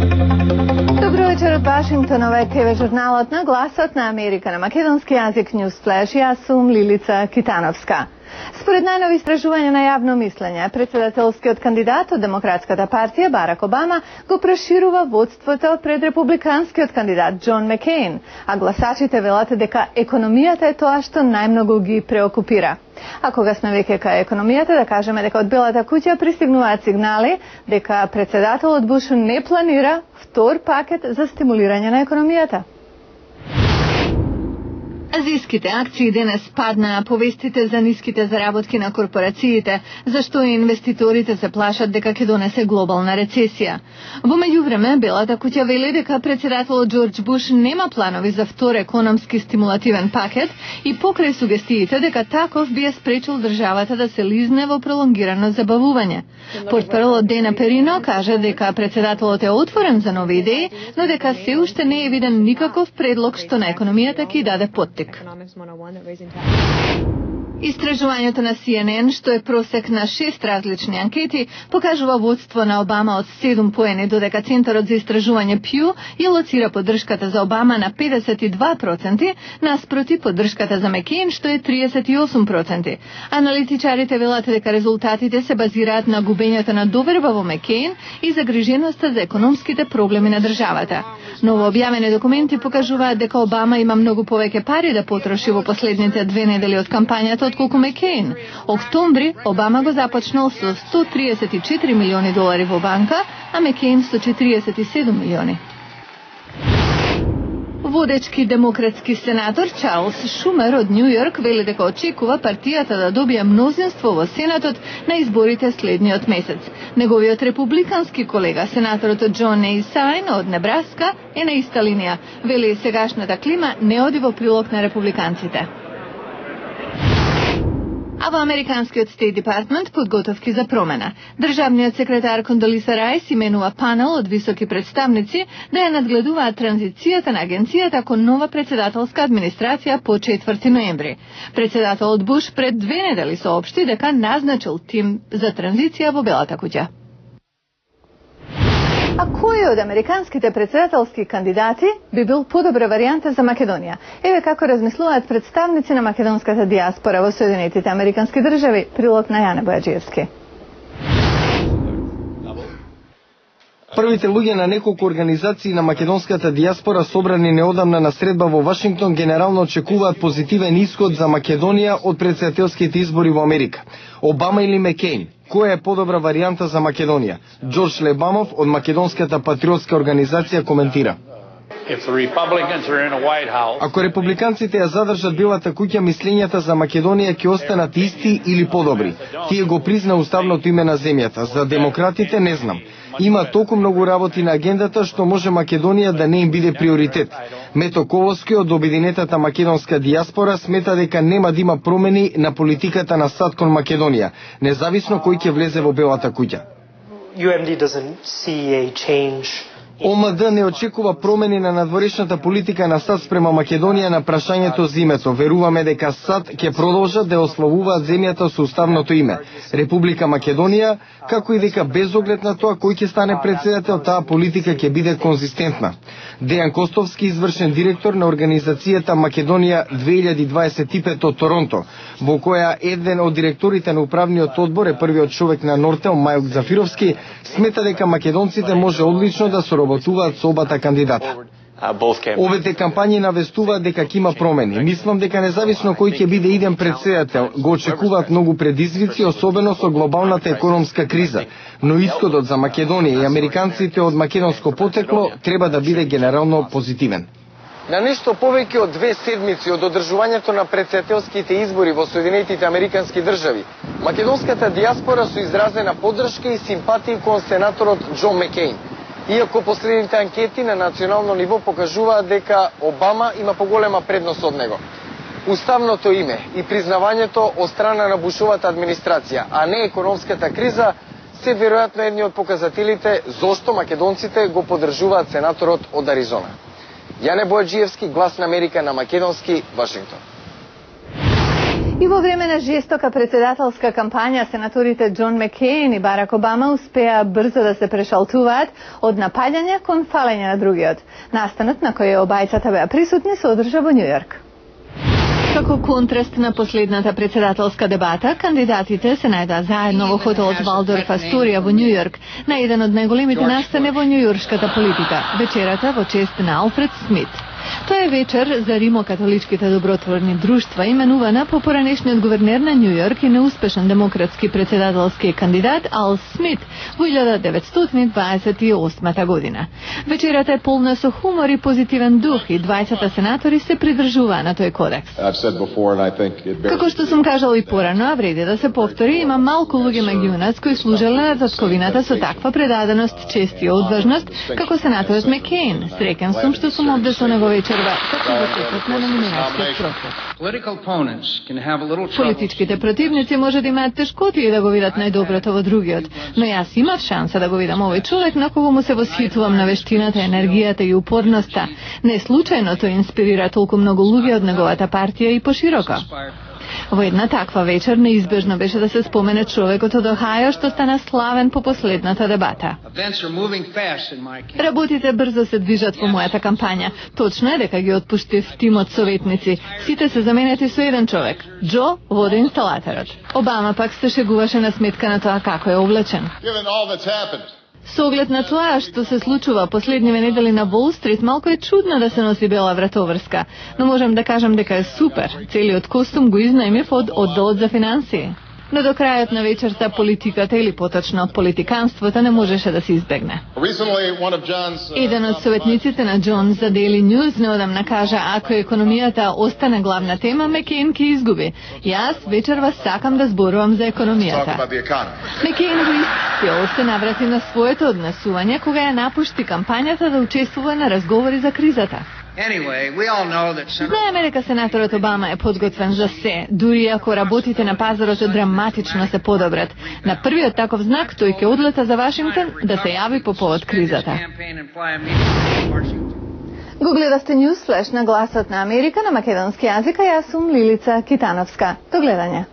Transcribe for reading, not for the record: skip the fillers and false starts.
Добро вечер од Вашингтон, ова е ТВ журналот на Гласот на Америка на македонски јазик Newsflash. Јас сум Лилица Китановска. Според најнови истражувања на јавно мислење, председателскиот кандидат од Демократската партија Барак Обама го проширува водството пред републиканскиот кандидат Џон Маккејн, а гласачите велат дека економијата е тоа што најмногу ги преокупира. А кога сме веќе кај економијата, да кажеме дека од Белата куќа пристигнуваат сигнали дека председателот Буш не планира втор пакет за стимулирање на економијата. Азиските акции денес паднаа по вестите за ниските заработки на корпорациите, зашто и инвеститорите се плашат дека ќе донесе глобална рецесија. Во меѓувреме, Белата куќа вели дека председателот Џорџ Буш нема планови за втор економски стимулативен пакет и покрај сугестиите дека таков би ја спречил државата да се лизне во пролонгирано забавување. Портпаролот Дена Перино каже дека председателот е отворен за нови идеи, но дека се уште не е виден никаков предлог што на економијата ќе даде поттик. Истражувањето на CNN, што е просек на 6 различни анкети, покажува водство на Обама од 7 поени, додека Центарот за истражување Pew ја лоцира поддршката за Обама на 52%, наспроти поддршката за Маккејн, што е 38%. Аналитичарите велат дека резултатите се базираат на губењето на доверба во Маккејн и загриженоста за економските проблеми на државата. Новообјавени документи покажуваат дека Обама има многу повеќе пари да потроши во последните 2 недели од кампањата отколку Маккејн. Октомври Обама го започнал со $134 милиони во банка, а Маккејн 147 милиони. Водечки демократски сенатор Чарлс Шумер од Њу Јорк вели дека очекува партијата да добие мнозинство во Сенатот на изборите следниот месец. Неговиот републикански колега, сенаторот Џон Ейсайн од Небраска, е на иста линија. Вели сегашната клима не оди во прилог на републиканците. А во американскиот Стейт Департмент подготовки за промена. Државниот секретар Кондолиса Рајс именува панел од високи представници да ја надгледуваат транзицијата на агенцијата кон нова председателска администрација по 4 ноември. Председателот Буш пред 2 недели соопшти дека назначил тим за транзиција во Белата куќа. А кој од американските председателски кандидати би бил подобра варијанта за Македонија? Еве како размислуваат представници на македонската дијаспора во Соединетите Американски држави. Прилог на Јане Бојаджиевски. Првите луѓе на неколку организации на македонската дијаспора собрани неодамна на средба во Вашингтон генерално очекуваат позитивен исход за Македонија од председателските избори во Америка. Обама или Маккејн? Која е подобра варијанта за Македонија? Џорџ Лебамов од македонската патриотска организација коментира. Ако републиканците ја задржат Белата куќа, мислењата за Македонија ќе останат исти или подобри. Тие го призна уставното име на земјата. За демократите не знам. Има толку многу работи на агендата што може Македонија да не им биде приоритет. Мето Колоски од Обединетата македонска дијаспора смета дека нема да има промени на политиката на САД кон Македонија, независно кој ќе влезе во Белата куќа. ОМД не очекува промени на надворешната политика на САД спрема Македонија на прашањето за името. Веруваме дека САД ќе продолжат да ославуваат земјата со уставното име Република Македонија, како и дека без оглед на тоа кој ќе стане председател, таа политика ќе биде конзистентна. Дејан Костовски, извршен директор на организацијата Македонија 2025 од Торонто, во која еден од директорите на управниот одбор е првиот човек на Нортел, Мајок Зафировски, смета дека македонците може одлично да соработуваат со обата кандидата. Овете кампањи навестуваат дека ќе има промени. Мислам дека независно кој ќе биде иден председател, го очекуваат многу предизвици, особено со глобалната економска криза, но исходот за Македонија и американците од македонско потекло треба да биде генерално позитивен. На нешто повеќе од 2 седмици од одржувањето на председателските избори во Соединетите Американски држави, македонската дијаспора со изразена поддршка и симпатија кон сенаторот Џон Маккејн. Иако последните анкети на национално ниво покажуваат дека Обама има поголема предност од него. Уставното име и признавањето од страна на Бушовата администрација, а не економската криза, се веројатно едни од показателите зошто македонците го поддржуваат сенаторот од Аризона. Јане Бојаджиевски, Глас на Америка на македонски, Вашингтон. И во време на жестока председателска кампања сенаторите Џон Маккейн и Барак Обама успеа брзо да се прешалтуваат од напаѓање кон фалење на другиот. Настанот на кој обајцата беа присутни се одржа во Њујорк. Како контраст на последната председателска дебата, кандидатите се најдоа заедно во хотелот Валдорф Асторија во Њујорк, на еден од најголемите настани во њујоршката политика, вечерата во чест на Алфред Смит. Тоа е вечер за римокатоличките добротворни друштва, именувана по поранешниот гувернер на Њујорк и неуспешен демократски председателски кандидат Ал Смит во 1928 година. Вечерата е полна со хумор и позитивен дух и 20 сенатори се придржуваа на тој кодекс. Како што сум кажал и порано, а вреди да се повтори, има малку луѓе меѓу нас кои служеле на татковината со таква предаденост, чест и одважност, како сенаторот Маккейн. Среќен сум што сум овде со него вечерва, како го сетот на номинирачкиот процес. Политичките противници може да имаат тешкоти да го видат најдоброто во другиот, но јас имав шанса да го видам овој човек на кого му се восхитувам на вештината, енергијата и упорноста. Не случајно тој инспирира толку многу луѓе од неговата партија и пошироко. Во една таква вечер неизбежно беше да се спомене човекот од Охајо што стана славен по последната дебата. Работите брзо се движат во мојата кампања. Точно е дека ги отпуштив тимот советници. Сите се заменети со еден човек. Џо, водоинсталаторот. Обама пак се шегуваше на сметка на тоа како е облечен. Со оглед на тоа што се случува последниве недели на Wall Street, малку е чудно да се носи бела вратоврска, но можам да кажам дека е супер. Целиот костум го изнајмив од одделот за финансии. Но до крајот на вечерта политиката или поточно политиканството не можеше да се избегне. Еден од советниците на Џон за Daily News неодамна кажа, ако економијата остане главна тема, Маккейн ќе изгуби. Јас вечерва сакам да зборувам за економијата. Маккейн го испил, се наврати на своето однесување кога ја напушти кампањата да учествува на разговори за кризата. Знаеме дека сенаторот Обама е подготвен за се, дури ако работите на пазарот драматично се подобрат. На првиот таков знак тој ќе одлета за Вашингтон да се јави по повод кризата. Го гледавте News Flash на Гласот на Америка на македонски јазик, а јас сум Лилица Китановска. До гледање.